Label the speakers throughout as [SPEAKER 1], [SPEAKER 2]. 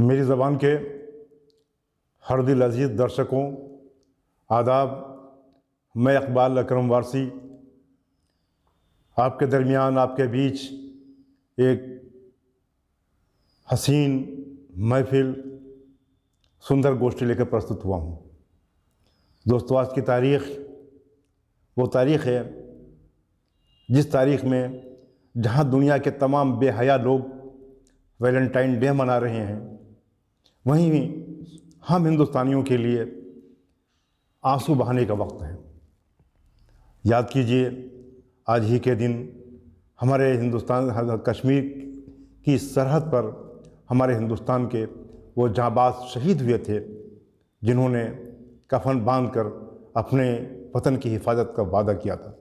[SPEAKER 1] मेरी ज़बान के हर दिल अजीज़ दर्शकों, आदाब। मैं इकबाल अकरम वारसी आपके दरमियान, आपके बीच एक हसीन महफिल, सुंदर गोष्ठी लेकर प्रस्तुत हुआ हूँ। दोस्तों, आज की तारीख़ वो तारीख़ है जिस तारीख़ में जहाँ दुनिया के तमाम बेहया लोग वैलेंटाइन डे मना रहे हैं, वहीं हम हिंदुस्तानियों के लिए आंसू बहाने का वक्त है। याद कीजिए, आज ही के दिन हमारे हिंदुस्तान कश्मीर की सरहद पर हमारे हिंदुस्तान के वो जांबाज शहीद हुए थे, जिन्होंने कफन बांधकर अपने वतन की हिफाजत का वादा किया था।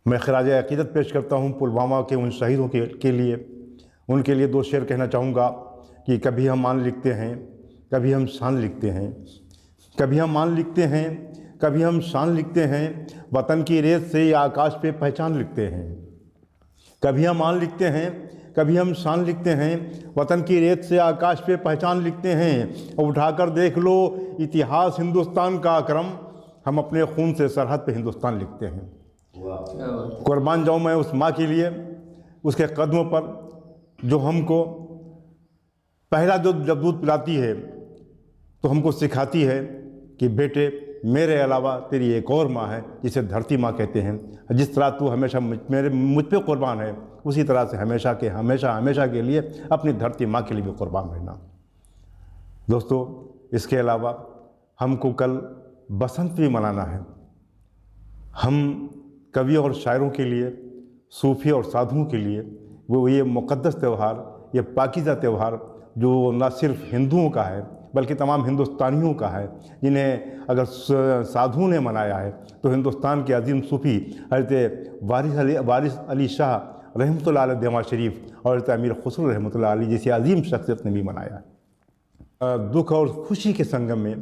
[SPEAKER 1] मैं खराज अकीदत पेश करता हूँ पुलवामा के उन शहीदों के लिए। उनके लिए दो शेर कहना चाहूँगा कि कभी हम मान लिखते हैं, कभी हम शान लिखते हैं। कभी हम मान लिखते हैं, कभी हम शान लिखते हैं, वतन की रेत से या आकाश पे पहचान लिखते हैं। कभी हम मान लिखते हैं, कभी हम शान लिखते हैं, वतन की रेत से आकाश पे पहचान लिखते हैं। और उठाकर देख लो इतिहास हिंदुस्तान का क्रम, हम अपने खून से सरहद पे हिंदुस्तान लिखते हैं। कुर्बान जाऊँ मैं उस माँ के लिए, उसके कदमों पर जो हमको पहला जब दूध पिलाती है तो हमको सिखाती है कि बेटे, मेरे अलावा तेरी एक और माँ है जिसे धरती माँ कहते हैं। जिस तरह तू हमेशा मुझ पे कुर्बान है, उसी तरह से हमेशा के लिए अपनी धरती माँ के लिए भी कुर्बान रहना। दोस्तों, इसके अलावा हमको कल बसंत भी मनाना है। हम कवि और शायरों के लिए, सूफी और साधुओं के लिए वो ये मुक़द्दस त्यौहार, ये पाकीज़ा त्यौहार जो न सिर्फ हिंदुओं का है बल्कि तमाम हिंदुस्तानियों का है, जिन्हें अगर साधुओं ने मनाया है तो हिंदुस्तान के अजीम सूफ़ी हज़रत वारिस अली शाह रहमतुल्लाह अलैह देवा शरीफ और हज़रत अमीर खुसरो रहमतुल्लाह अलैह जैसी अजीम शख्सियत ने भी मनाया है। दुख और खुशी के संगम में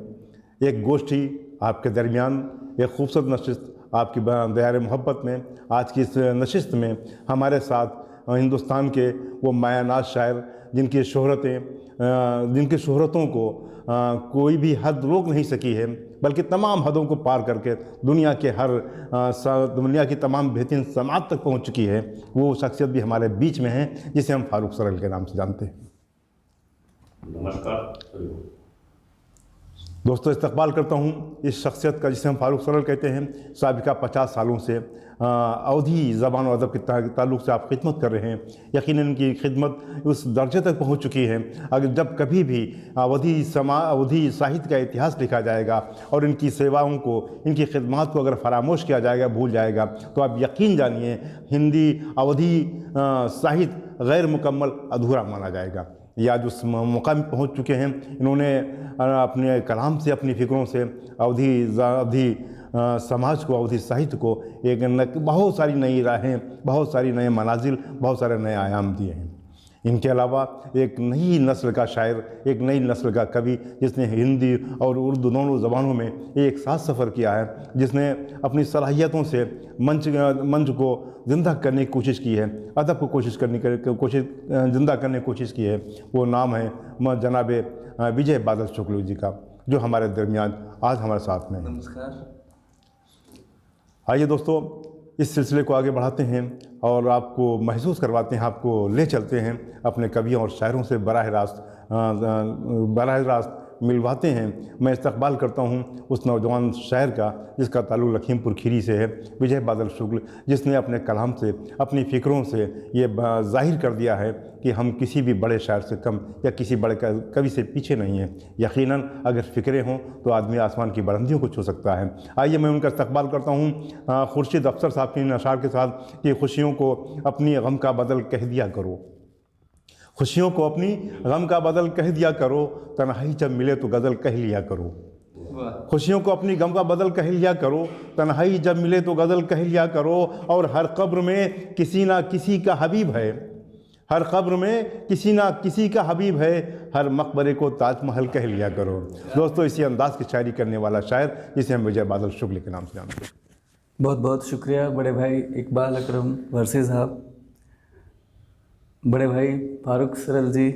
[SPEAKER 1] एक गोष्ठी आपके दरमियान, एक खूबसूरत नशिस्त आपकी दयार मोहब्बत में, आज की इस नशिस्त में हमारे साथ हिंदुस्तान के वो मायानाज शायर जिनकी शोहरतों को कोई भी हद रोक नहीं सकी है, बल्कि तमाम हदों को पार करके दुनिया की तमाम बेहतरीन समात तक पहुंच चुकी है, वो शख्सियत भी हमारे बीच में है, जिसे हम फारूक सरल के नाम से जानते हैं।
[SPEAKER 2] नमस्कार
[SPEAKER 1] दोस्तों, इस्तकबाल करता हूँ इस शख्सियत का जिसे हम फारूक सरल कहते हैं। साबिका 50 सालों से अवधी ज़बान और अदब के ताल्लुक़ से आप खिदमत कर रहे हैं। यकीनन इनकी खिदमत उस दर्जे तक पहुँच चुकी है, अगर जब कभी भी अवधी साहित्य का इतिहास लिखा जाएगा और इनकी सेवाओं को, इनकी खिदमत को अगर फरामोश किया जाएगा, भूल जाएगा, तो आप यकीन जानिए हिंदी अवधी साहित्य गैर मुकम्मल अधूरा माना जाएगा। ये आज उस मुकाम पर पहुँच चुके हैं। इन्होंने अपने कलाम से, अपनी फ़िक्रों से अवधी समाज को, अवधी साहित्य को एक बहुत सारी नई राहें, बहुत सारी नए मनाजिल, बहुत सारे नए आयाम दिए हैं। इनके अलावा एक नई नस्ल का शायर, एक नई नस्ल का कवि, जिसने हिंदी और उर्दू दोनों ज़बानों में एक साथ सफ़र किया है, जिसने अपनी सलाहियतों से मंच को ज़िंदा करने की कोशिश की है, अदब को ज़िंदा करने की कोशिश की है, वो नाम है जनाब विजय बादल शुक्ल जी का, जो हमारे दरमियान आज हमारे साथ में है।
[SPEAKER 2] नमस्कार।
[SPEAKER 1] आइए दोस्तों, इस सिलसिले को आगे बढ़ाते हैं और आपको महसूस करवाते हैं, आपको ले चलते हैं अपने कवियों और शायरों से बराह रास्त मिलवाते हैं। मैं इस्तकबाल करता हूं उस नौजवान शायर का जिसका ताल्लुक़ लखीमपुर खीरी से है, विजय बादल शुक्ल, जिसने अपने कलाम से, अपनी फ़िक्रों से ये ज़ाहिर कर दिया है कि हम किसी भी बड़े शायर से कम या किसी बड़े कवि से पीछे नहीं हैं। यकीनन अगर फ़िक्रें हों तो आदमी आसमान की बुलंदियों को छू सकता है। आइए मैं उनका इस्तकबाल करता हूँ खुर्शीद अफसर साहब के अशार के साथ कि खुशियों को अपनी गम का बदल कह दिया करो, खुशियों को अपनी गम का बदल कह दिया करो, तन्हाई जब मिले तो गज़ल कह लिया करो। खुशियों को अपनी गम का बदल कह लिया करो, तन्हाई जब मिले तो गज़ल कह लिया करो। और हर कब्र में किसी ना किसी का हबीब है, हर कब्र में किसी ना किसी का हबीब है, हर मकबरे को ताजमहल कह लिया करो। दोस्तों, इसी अंदाज की शायरी करने वाला शायर जिसे हम विजय बादल शुक्ल के नाम से जानते हैं।
[SPEAKER 2] बहुत बहुत शुक्रिया बड़े भाई इकबाल अकरम वारसी साहब। बड़े भाई फारूक सरल जी,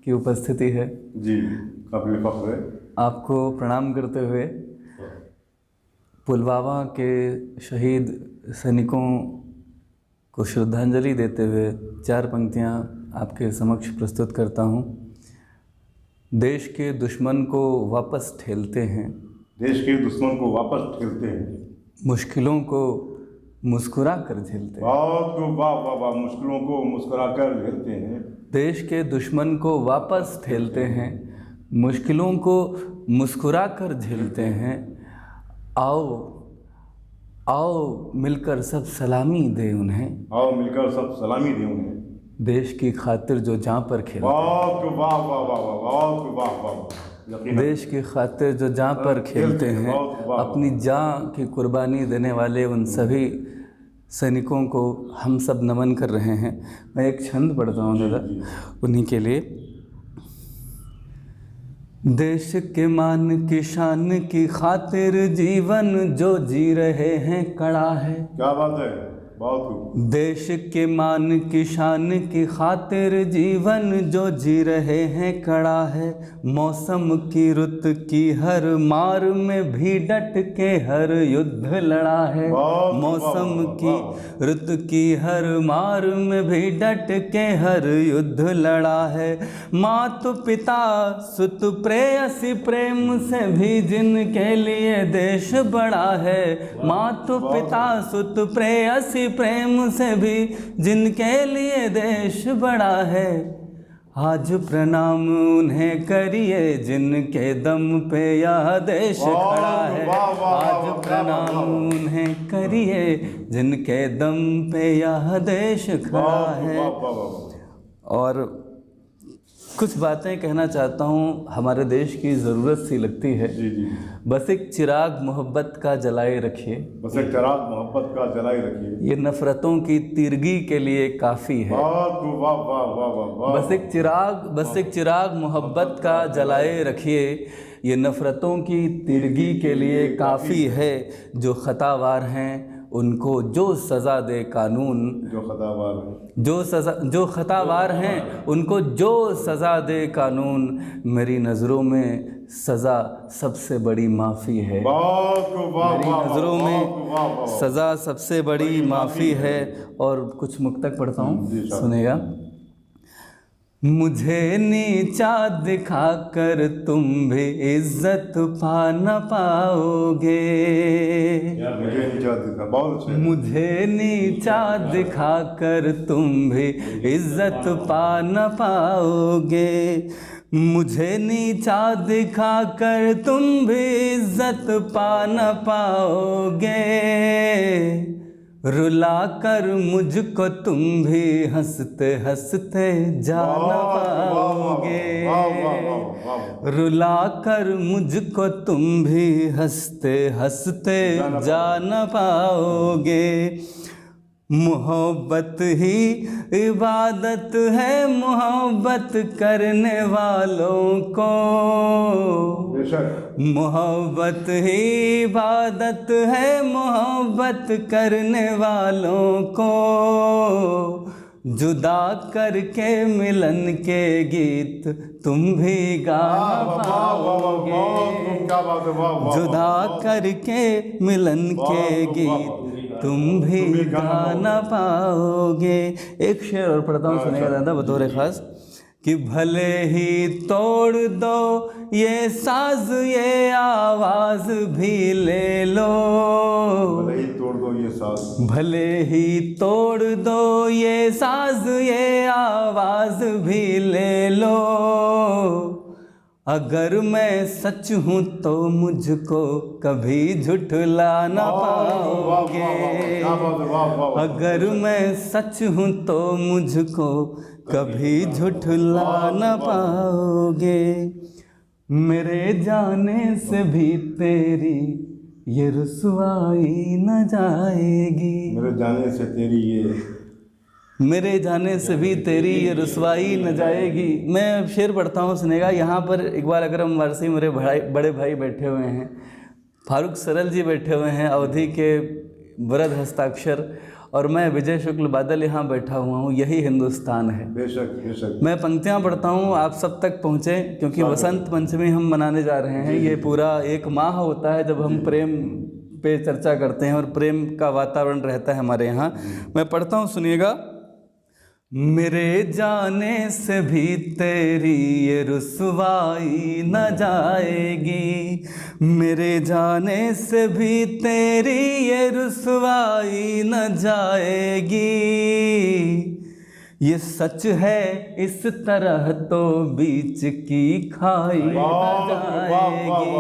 [SPEAKER 2] की उपस्थिति है।
[SPEAKER 1] जी, काबिल फख्र है।
[SPEAKER 2] आपको प्रणाम करते हुए पुलवामा के शहीद सैनिकों को श्रद्धांजलि देते हुए 4 पंक्तियाँ आपके समक्ष प्रस्तुत करता हूँ। देश के दुश्मन को वापस ठेलते हैं,
[SPEAKER 1] देश के दुश्मन को वापस ठेलते हैं,
[SPEAKER 2] मुश्किलों को मुस्कुरा कर झेलते हैं।
[SPEAKER 1] वाह वाह वाह, मुश्किलों को मुस्कुरा कर झेलते हैं।
[SPEAKER 2] देश के दुश्मन को वापस ठेलते हैं, मुश्किलों को मुस्कुरा कर झेलते हैं। आओ आओ मिलकर सब सलामी दें उन्हें,
[SPEAKER 1] आओ मिलकर सब सलामी दें उन्हें।
[SPEAKER 2] देश की खातिर जो जाँ पर खेलते हैं,
[SPEAKER 1] वाह वाह वाह वाह वाह वाह वाह।
[SPEAKER 2] देश की खातिर जो जाँ पर खेलते हैं, अपनी जाँ की कुर्बानी देने वाले उन सभी सैनिकों को हम सब नमन कर रहे हैं। मैं एक छंद पढ़ता हूँ दादा उन्हीं के लिए। देश के मान की शान की खातिर जीवन जो जी रहे हैं कड़ा है।
[SPEAKER 1] क्या बात है, बहुत खूब।
[SPEAKER 2] देश के मान की शान की खातिर जीवन जो जी रहे हैं कड़ा है। मौसम की रुत की हर मार में भी डट के हर युद्ध लड़ा है। मौसम की रुत की हर मार में भी डट के हर युद्ध लड़ा है। मात पिता सुत प्रेयसी प्रेम से भी जिनके लिए देश बड़ा है। मात पिता सुत प्रेयसी प्रेम से भी जिनके लिए देश बड़ा है। आज प्रणाम उन्हें करिए जिनके दम पे यह देश खड़ा है। आज प्रणाम उन्हें करिए जिनके दम पे यह देश खड़ा है। और कुछ बातें कहना चाहता हूँ, हमारे देश की ज़रूरत सी लगती है।
[SPEAKER 1] जी जी।
[SPEAKER 2] बस एक चिराग मोहब्बत का जलाए रखिए,
[SPEAKER 1] बस एक चिराग मोहब्बत का जलाए रखिए,
[SPEAKER 2] ये नफ़रतों की तिरगी के लिए काफ़ी है।
[SPEAKER 1] वाह वाह वाह वाह वाह।
[SPEAKER 2] बस एक चिराग मोहब्बत का जलाए रखिए, ये नफ़रतों की तिरगी के लिए काफ़ी है। जो ख़तावार हैं उनको जो सज़ा दे कानून, जो ख़तावार हैं उनको जो सज़ा दे कानून। मेरी नज़रों में सज़ा सबसे बड़ी माफ़ी है। मेरी नज़रों में सज़ा सबसे बड़ी माफ़ी है। और कुछ मुक्तक पढ़ता हूँ, सुनेगा। मुझे नीचा दिखाकर तुम भी इज्जत पा न पाओगे। मुझे नीचा दिखाकर तुम भी इज्जत पा न पाओगे। मुझे नीचा दिखाकर तुम भी इज्जत पा न पाओगे। रुला कर मुझको तुम भी हंसते हंसते जान पाओगे। रुला कर मुझको तुम भी हंसते हंसते जान पाओगे। मोहब्बत ही इबादत है मोहब्बत करने वालों को। मोहब्बत ही इबादत है मोहब्बत करने वालों को। जुदा करके मिलन के गीत तुम भी गा पाओगे। जुदा करके मिलन के गीत तुम भी गा न पाओगे। एक शेर और पढ़ता हूँ, सुनेगा दादा बतौर खास कि भले ही तोड़ दो ये साज ये आवाज़ भी ले लो।
[SPEAKER 1] भले ही तोड़ दो ये साज,
[SPEAKER 2] भले ही तोड़ दो ये साज ये आवाज़ भी ले लो। अगर मैं सच हूँ तो मुझको कभी झुठला ना पाओगे। अगर मैं सच हूँ तो मुझको कभी झुठला ना पाओगे। मेरे जाने से भी तेरी ये रुसवाई न जाएगी।
[SPEAKER 1] मेरे जाने से तेरी ये,
[SPEAKER 2] मेरे जाने से भी तेरी ये रुसवाई न जाएगी। मैं शेर पढ़ता हूँ, सुनेगा। यहाँ पर इकबाल अकरम वारसी मेरे बड़े भाई बैठे हुए हैं, फारूक सरल जी बैठे हुए हैं, अवधि के वरद हस्ताक्षर, और मैं विजय शुक्ल बादल यहाँ बैठा हुआ हूँ, यही हिंदुस्तान है।
[SPEAKER 1] बेशक बेशक।
[SPEAKER 2] मैं पंक्तियाँ पढ़ता हूँ, आप सब तक पहुँचे, क्योंकि वसंत पंचमी हम मनाने जा रहे हैं। ये पूरा एक माह होता है जब हम प्रेम पे चर्चा करते हैं और प्रेम का वातावरण रहता है हमारे यहाँ। मैं पढ़ता हूँ, सुनिएगा। मेरे जाने से भी तेरी ये रुसवाई न जाएगी, मेरे जाने से भी तेरी ये रुसवाई न जाएगी, ये सच है इस तरह तो बीच की खाई न जाएगी,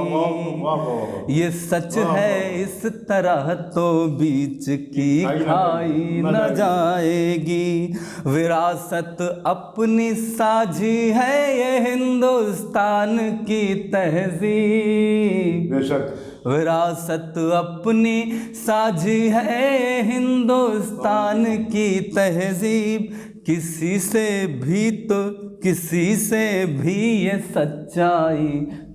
[SPEAKER 2] ये सच है इस तरह तो बीच की खाई न जाएगी, विरासत अपनी साझी है ये हिंदुस्तान की तहजीब, विरासत अपनी साझी है हिंदुस्तान की तहजीब, किसी से भी ये सच्चाई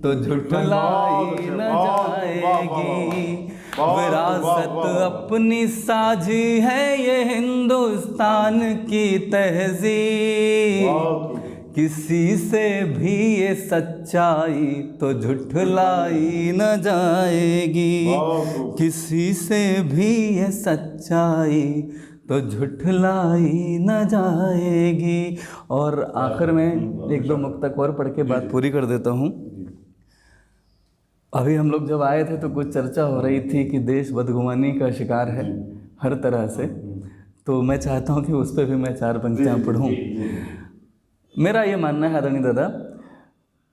[SPEAKER 2] तो झुठलाई न जाएगी, विरासत अपनी साझी है ये हिंदुस्तान की तहजीब, किसी से भी ये सच्चाई तो झुठलाई न जाएगी, किसी से भी ये सच्चाई तो झुठलाई न जाएगी। और आखिर में एक दो मुक्तक और पढ़ के बात पूरी कर देता हूँ। अभी हम लोग जब आए थे तो कुछ चर्चा हो रही थी कि देश बदगुमानी का शिकार है हर तरह से, तो मैं चाहता हूँ कि उस पर भी मैं 4 पंक्तियाँ पढ़ूँ। मेरा ये मानना है आदरणीय दादा,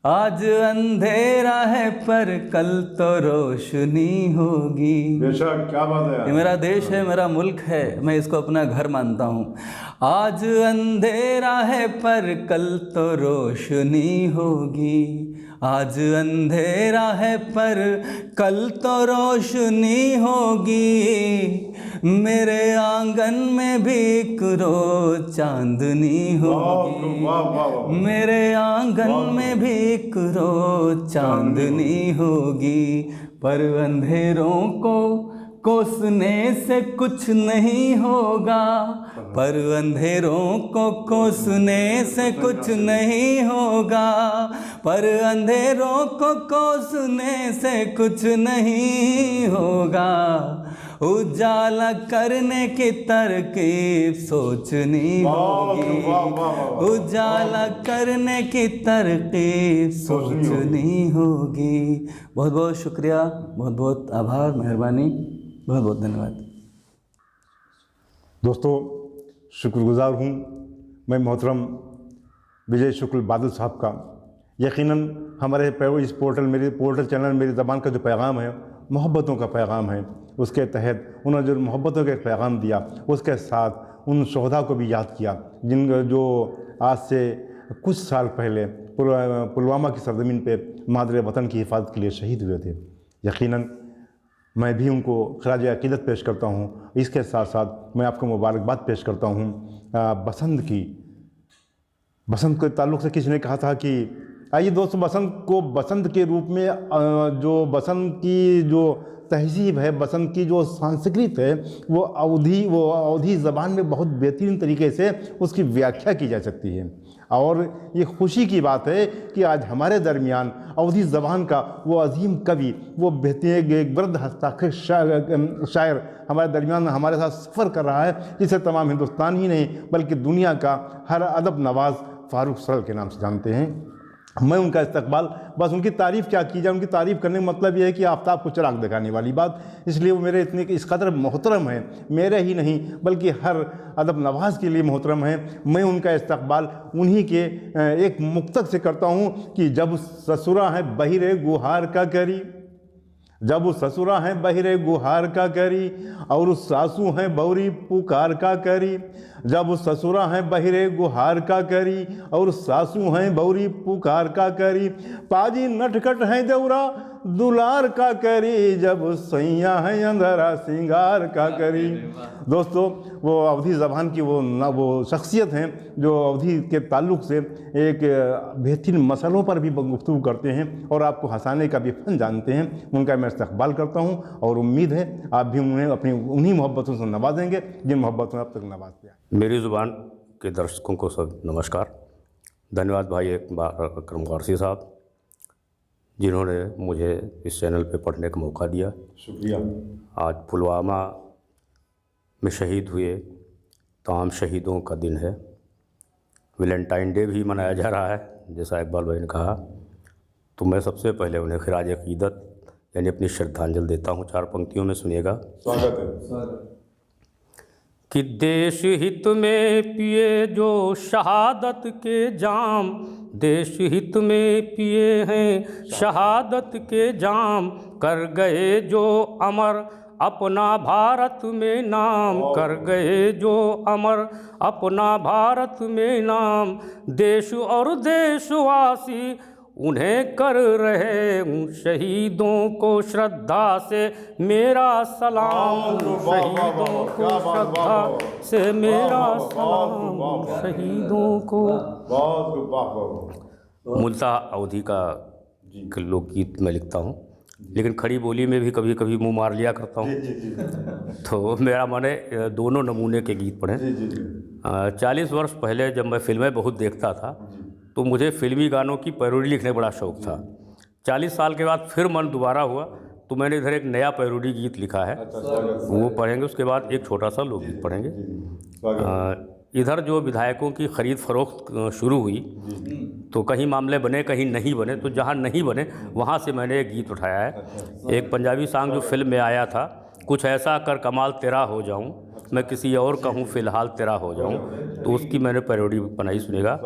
[SPEAKER 2] आज अंधेरा है पर कल तो रोशनी होगी।
[SPEAKER 1] बेशक, क्या बात है।
[SPEAKER 2] ये मेरा देश है, मेरा मुल्क है, मैं इसको अपना घर मानता हूँ। आज अंधेरा है पर कल तो रोशनी होगी, आज अंधेरा है पर कल तो रोशनी होगी, मेरे आंगन में भी एक रोज चांदनी होगी, मेरे आंगन में भी एक रोज चांदनी होगी, पर अंधेरों को कोसने से कुछ नहीं होगा, पर अंधेरों को कोसने से कुछ नहीं होगा, पर अंधेरों को कोसने से कुछ नहीं होगा, उजाला करने की तरकीब सोचनी होगी, उजाला करने की तरकीब सोचनी होगी। बहुत बहुत शुक्रिया, बहुत बहुत आभार, मेहरबानी, बहुत बहुत धन्यवाद।
[SPEAKER 1] दोस्तों, शुक्रगुजार हूँ मैं मोहतरम विजय शुक्ल बादल साहब का। यकीनन हमारे इस मेरे पोर्टल चैनल मेरी ज़बान का जो पैगाम है, मोहब्बतों का पैगाम है, उसके तहत उन्होंने जो मोहब्बतों का पैगाम दिया, उसके साथ उन शोहदा को भी याद किया जो आज से कुछ साल पहले पुलवामा की सरजमीन पे मादरे वतन की हिफाजत के लिए शहीद हुए थे। यकीनन मैं भी उनको खराज अक़ीदत पेश करता हूँ। इसके साथ साथ मैं आपको मुबारकबाद पेश करता हूँ बसंत के ताल्लुक़ से। किसी ने कहा था कि आइए दोस्तों, बसंत को बसंत के रूप में जो बसंत की जो तहजीब है, बसंत की जो संस्कृत है, वो अवधी ज़बान में बहुत बेहतरीन तरीके से उसकी व्याख्या की जा सकती है। और ये खुशी की बात है कि आज हमारे दरमियान अवधी ज़बान का वो अजीम कवि, वो बेहतरीन एक वृद्ध हस्ताक्षर शायर हमारे दरमियान हमारे साथ सफ़र कर रहा है, जिसे तमाम हिंदुस्तान ही नहीं बल्कि दुनिया का हर अदब नवाज़ फ़ारूक सरल के नाम से जानते हैं। मैं उनका इस्तकबाल, बस उनकी तारीफ़ क्या की जाए, उनकी तारीफ़ करने का मतलब यह है कि आफ्ताब को चिराग दिखाने वाली बात। इसलिए वो मेरे इतने इस कदर मोहतरम है, मेरे ही नहीं बल्कि हर अदब नवाज़ के लिए मोहतरम है। मैं उनका इस्तकबाल उन्हीं के एक मुक्तक से करता हूँ कि जब ससुरा है बहिरे गुहार का करी, जब ससुरा है बहिरे गुहार का करी, और सासू हैं बौरी पुकार का करी, जब ससुरा हैं बहिरे गुहार का करी, और सासू हैं बौरी पुकार का करी, पाजी नटखट हैं देवरा दुलार का करी, जब सैया है अंधरा सिंगार का करी। दोस्तों वो अवधी ज़बान की वो शख्सियत हैं जो अवधी के ताल्लुक़ से एक बेहतरीन मसलों पर भी गुफ्तगू करते हैं और आपको हंसाने का भी फ़न जानते हैं। उनका मैं इस्तक़बाल करता हूँ और उम्मीद है आप भी उन्हें अपनी उन्हीं मोहब्बतों से नवाजेंगे जिन मोहब्बतों में अब तक नवाजते हैं।
[SPEAKER 3] मेरी ज़ुबान के दर्शकों को सब नमस्कार। धन्यवाद भाई एक बार अकरम गारसी साहब जिन्होंने मुझे इस चैनल पे पढ़ने का मौका दिया।
[SPEAKER 1] शुक्रिया।
[SPEAKER 3] आज पुलवामा में शहीद हुए तमाम शहीदों का दिन है। वैलेंटाइन डे भी मनाया जा रहा है जैसा इकबाल भाई ने कहा। तो मैं सबसे पहले उन्हें खिराज अक़ीदत यानी अपनी श्रद्धांजलि देता हूँ। 4 पंक्तियों में सुनिएगा।
[SPEAKER 1] स्वागत है।
[SPEAKER 3] कि देश हित में पिए जो शहादत के जाम, देश हित में पिए हैं शहादत के जाम, कर गए जो अमर अपना भारत में नाम, कर गए जो अमर अपना भारत में नाम। देश और देशवासी उन्हें कर रहे हूँ शहीदों को श्रद्धा से मेरा सलाम, शहीदों को श्रद्धा से मेरा सलाम, शहीदों को। मूलतः अवधी का लोकगीत मैं लिखता हूँ, लेकिन खड़ी बोली में भी कभी कभी मुँह मार लिया करता हूँ। तो मेरा मन है दोनों नमूने के गीत पढ़ें। 40 वर्ष पहले जब मैं फिल्में बहुत देखता था तो मुझे फिल्मी गानों की पैरोडी लिखने बड़ा शौक़ था। 40 साल के बाद फिर मन दोबारा हुआ तो मैंने इधर एक नया पैरोडी गीत लिखा है, वो पढ़ेंगे। उसके बाद एक छोटा सा लोकगीत पढ़ेंगे। इधर जो विधायकों की ख़रीद फरोख्त शुरू हुई तो कहीं मामले बने कहीं नहीं बने, तो जहाँ नहीं बने वहाँ से मैंने एक गीत उठाया है। एक पंजाबी सॉन्ग जो फिल्म में आया था, कुछ ऐसा कर कमाल तेरा हो जाऊँ, मैं किसी और कहूँ फ़िलहाल तेरा हो जाऊँ, तो उसकी मैंने पैरोडी बनाई, सुनेगा।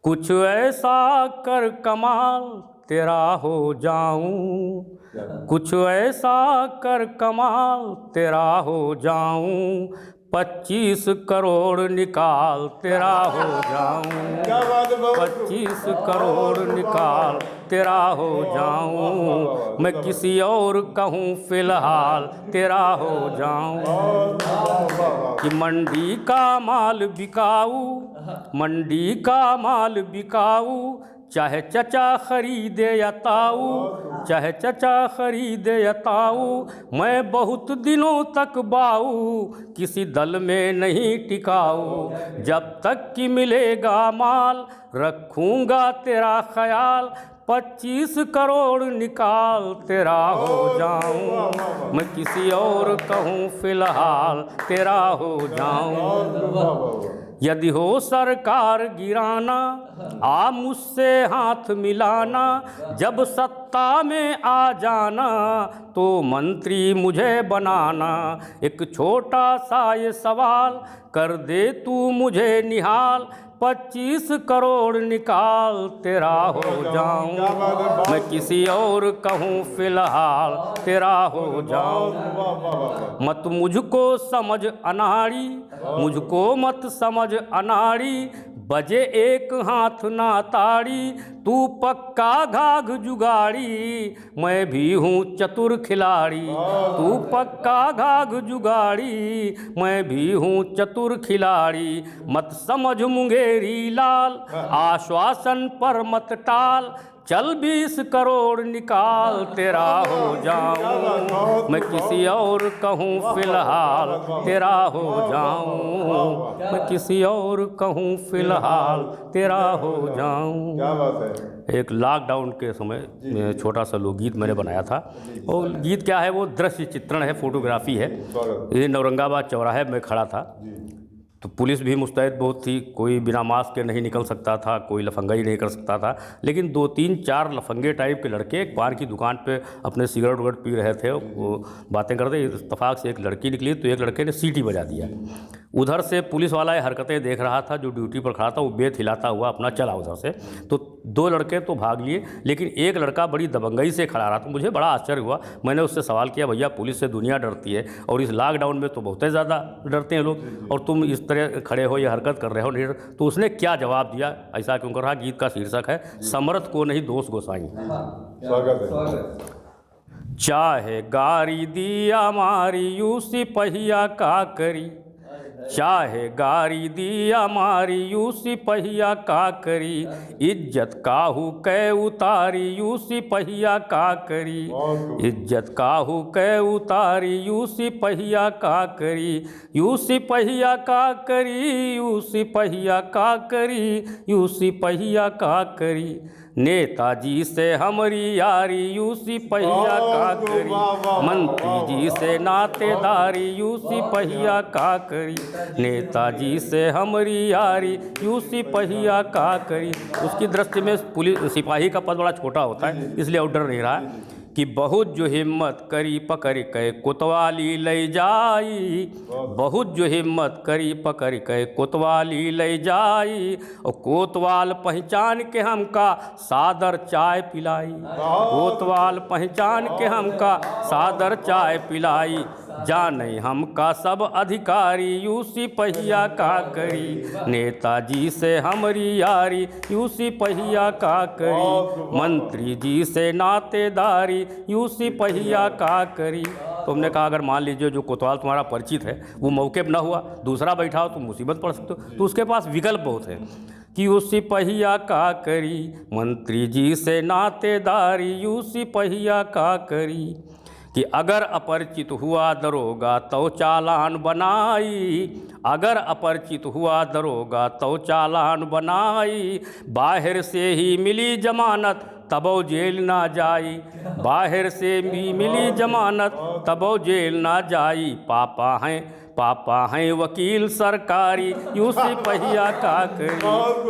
[SPEAKER 3] कुछ ऐसा कर कमाल तेरा हो जाऊं, कुछ ऐसा कर कमाल तेरा हो जाऊं, 25 करोड़ निकाल तेरा हो जाऊं, 25 करोड़ निकाल तेरा हो जाऊं, मैं किसी और कहूँ फ़िलहाल तेरा हो जाऊं। कि मंडी का माल बिकाऊ, मंडी का माल बिकाऊ, चाहे चचा खरीदे या ताऊ, चाहे चचा खरीदे या ताऊ, मैं बहुत दिनों तक बाऊ, किसी दल में नहीं टिकाऊ, जब तक कि मिलेगा माल रखूँगा तेरा ख्याल, 25 करोड़ निकाल तेरा हो जाऊं, मैं किसी और कहूँ फ़िलहाल तेरा हो जाऊं। यदि हो सरकार गिराना आ मुझसे हाथ मिलाना, जब सत्ता में आ जाना तो मंत्री मुझे बनाना, एक छोटा सा ये सवाल कर दे तू मुझे निहाल, 25 करोड़ निकाल तेरा हो जाऊं, मैं किसी और कहूँ फ़िलहाल तेरा हो जाऊं। मत मुझको समझ अनाड़ी, मुझको मत समझ अनाड़ी, बजे एक हाथ ना ताड़ी, तू पक्का घाघ जुगाड़ी, मैं भी हूँ चतुर खिलाड़ी, तू पक्का घाघ जुगाड़ी, मैं भी हूँ चतुर खिलाड़ी, मत समझ मुंगेरी लाल, आश्वासन पर मत टाल, चल 20 करोड़ निकाल तेरा हो जाऊं, मैं किसी और कहूँ फ़िलहाल तेरा हो जाऊं, मैं किसी और कहूँ फ़िलहाल तेरा हो जाऊं।
[SPEAKER 1] क्या बात है।
[SPEAKER 3] एक लॉकडाउन के समय छोटा सा लोकगीत मैंने बनाया था। और गीत क्या है, वो दृश्य चित्रण है, फोटोग्राफी है। ये नौरंगाबाद चौराहे में खड़ा था तो पुलिस भी मुस्तैद बहुत थी, कोई बिना मास्क के नहीं निकल सकता था, कोई लफंगा ही नहीं कर सकता था, लेकिन 2, 3, 4 लफंगे टाइप के लड़के एक पान की दुकान पे अपने सिगरेट वगैरह पी रहे थे, वो बातें करते। इत्तफाक से एक लड़की निकली तो एक लड़के ने सीटी बजा दिया। उधर से पुलिस वाला ये हरकतें देख रहा था, जो ड्यूटी पर खड़ा था, वो बेत हिलाता हुआ अपना चला उधर से। तो 2 लड़के तो भाग लिए, लेकिन एक लड़का बड़ी दबंगई से खड़ा रहा। तो मुझे बड़ा आश्चर्य हुआ। मैंने उससे सवाल किया, भैया पुलिस से दुनिया डरती है और इस लॉकडाउन में तो बहुत ही ज़्यादा डरते हैं लोग, और तुम इस तरह खड़े हो, ये हरकत कर रहे हो, नहीं? तो उसने क्या जवाब दिया, ऐसा क्यों कर रहा? गीत का शीर्षक है समर्थ को नहीं दोष गोसाई।
[SPEAKER 1] स्वागत है।
[SPEAKER 3] चाहे गारी दिया मारी यूं सिपहिया का करी, चाहे गारी दिया मारी यूं सिपहिया का करी, इज्जत काहू कै उतारी यूं सिपहिया का करी, इज्जत काहू कै उतारी यूं सिपहिया का करी, यूं सिपहिया का करी, यूं सिपहिया का करी, यूं सिपहिया का करी, नेताजी से हमारी यारी यूं सिपहिया का करी, मंत्री जी से नातेदारी यूं सिपहिया का करी, नेताजी से हमारी यारी यूं सिपहिया का करी। उसकी दृष्टि में पुलिस सिपाही का पद बड़ा छोटा होता है, इसलिए वो डर नहीं रहा है कि बहुत जो हिम्मत करी पकड़ के कोतवाली ले जाई, बहुत जो हिम्मत करी पकड़ के कोतवाली ले जाई, और कोतवाल पहचान के हमका सादर चाय पिलाई, कोतवाल पहचान के हमका सादर चाय पिलाई, जाने हमका सब अधिकारी यूं सिपहिया का करी, नेताजी से हमारी यारी यूं सिपहिया का करी, मंत्री जी से नातेदारी यूं सिपहिया का करी। तो हमने कहा अगर मान लीजिए जो कोतवाल तुम्हारा परिचित है वो मौके पर ना हुआ, दूसरा बैठा हो तो मुसीबत पड़ सकते हो, तो उसके पास विकल्प बहुत है कि यूं सिपहिया का करी, मंत्री जी से नातेदारी यूं सिपहिया का करी, कि अगर अपरिचित हुआ दरोगा तो चालान बनाई, अगर अपरिचित हुआ दरोगा तो चालान बनाई, बाहर से ही मिली जमानत तबो जेल ना जाई, बाहर से भी मिली जमानत तबो जेल ना जाई, पापा हैं वकील सरकारी यूं सिपहिया का करी,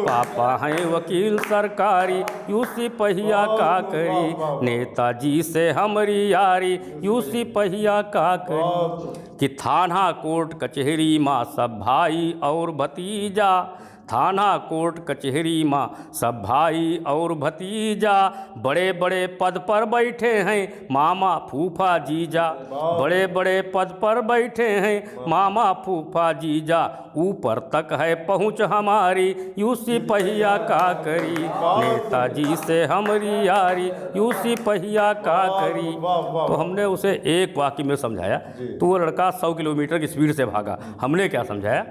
[SPEAKER 3] पापा हैं वकील सरकारी यूं सिपहिया का करी, नेताजी से हमारी यारी यूं सिपहिया का करी, कि थाना कोर्ट कचहरी माँ सब भाई और भतीजा, थाना कोर्ट कचहरी माँ सब भाई और भतीजा, बड़े बड़े पद पर बैठे हैं मामा फूफा जीजा, बड़े बड़े पद पर बैठे हैं मामा फूफा जीजा, ऊपर तक है पहुँच हमारी यूं सिपहिया का करी, नेताजी से हमारी यारी यूं सिपहिया का करी। तो हमने उसे एक वाक्य में समझाया, तो वो लड़का 100 किलोमीटर की स्पीड से भागा। हमने क्या समझाया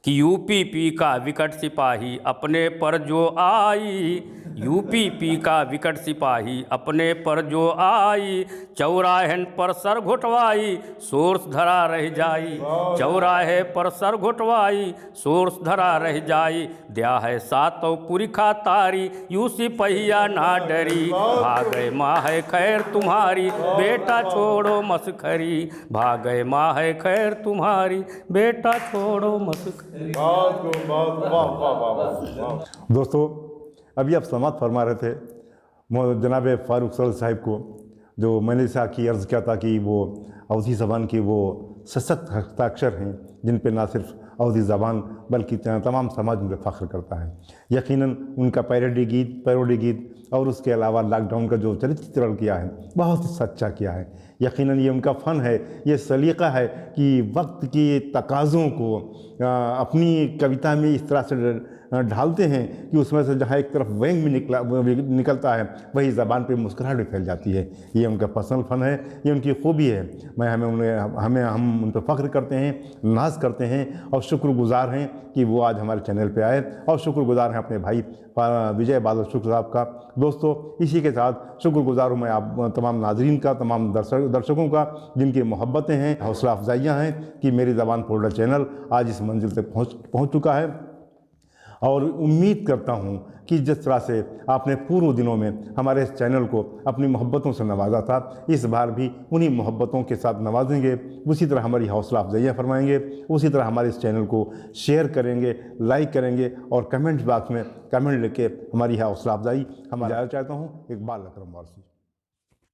[SPEAKER 3] कि यूपीपी का विकट सिपाही अपने पर जो आई, यूपीपी का विकट सिपाही अपने पर जो आई, चौराहे पर सर घुटवाई सोर्स धरा रह जाई, चौराहे पर सर घुटवाई सोर्स धरा रह जाई, दिया है सातों पुरखा तारी यूं सिपहिया ना डरी, भागे माँ है खैर तुम्हारी बेटा छोड़ो मसखरी, भागे माँ है खैर तुम्हारी बेटा छोड़ो मसखरी।
[SPEAKER 1] दोस्तों, अभी आप समाप्त फरमा रहे थे जनाब फारूक सरल साहिब को, जो मैंने इसे की अर्ज़ किया था कि वो अवधी ज़बान की वो सशक्त हस्ताक्षर हैं जिन पे ना सिर्फ अवधी ज़बान बल्कि तमाम समाज उन पर फ़ख्र करता है। यकीनन उनका पैरोडी गीत और उसके अलावा लॉकडाउन का जो चरित्र किया है बहुत सच्चा किया है। यकीनन ये उनका फ़न है, ये सलीक़ा है कि वक्त की तकाज़ों को अपनी कविता में इस तरह से ढालते हैं कि उसमें से जहाँ एक तरफ व्यंग भी निकलता है वही ज़बान पे मुस्कुराहट भी फैल जाती है। ये उनका पर्सनल फ़न है, ये उनकी खूबी है। हम उन पर फ़ख्र करते हैं, नाज करते हैं और शुक्रगुज़ार हैं कि वो आज हमारे चैनल पे आए, और शुक्रगुज़ार हैं अपने भाई विजय बादल शुक्र साहब का। दोस्तों, इसी के साथ शुक्रगुज़ार हूँ मैं आप तमाम नाजरीन का, तमाम दर्शकों का जिनकी मोहब्बतें हैं, हौसला अफजाइयाँ हैं कि मेरी ज़बान फोल्डर चैनल आज इस मंजिल तक पहुँच चुका है। और उम्मीद करता हूँ कि जिस तरह से आपने पूर्व दिनों में हमारे इस चैनल को अपनी मोहब्बतों से नवाजा था, इस बार भी उन्हीं मोहब्बतों के साथ नवाजेंगे, उसी तरह हमारी हौसला अफजाइयाँ फरमाएंगे, उसी तरह हमारे इस चैनल को शेयर करेंगे, लाइक करेंगे और कमेंट बॉक्स में कमेंट लेके हमारी हौसला अफजाई हम चाहता हूँ। इकबाल अकरम वारसी।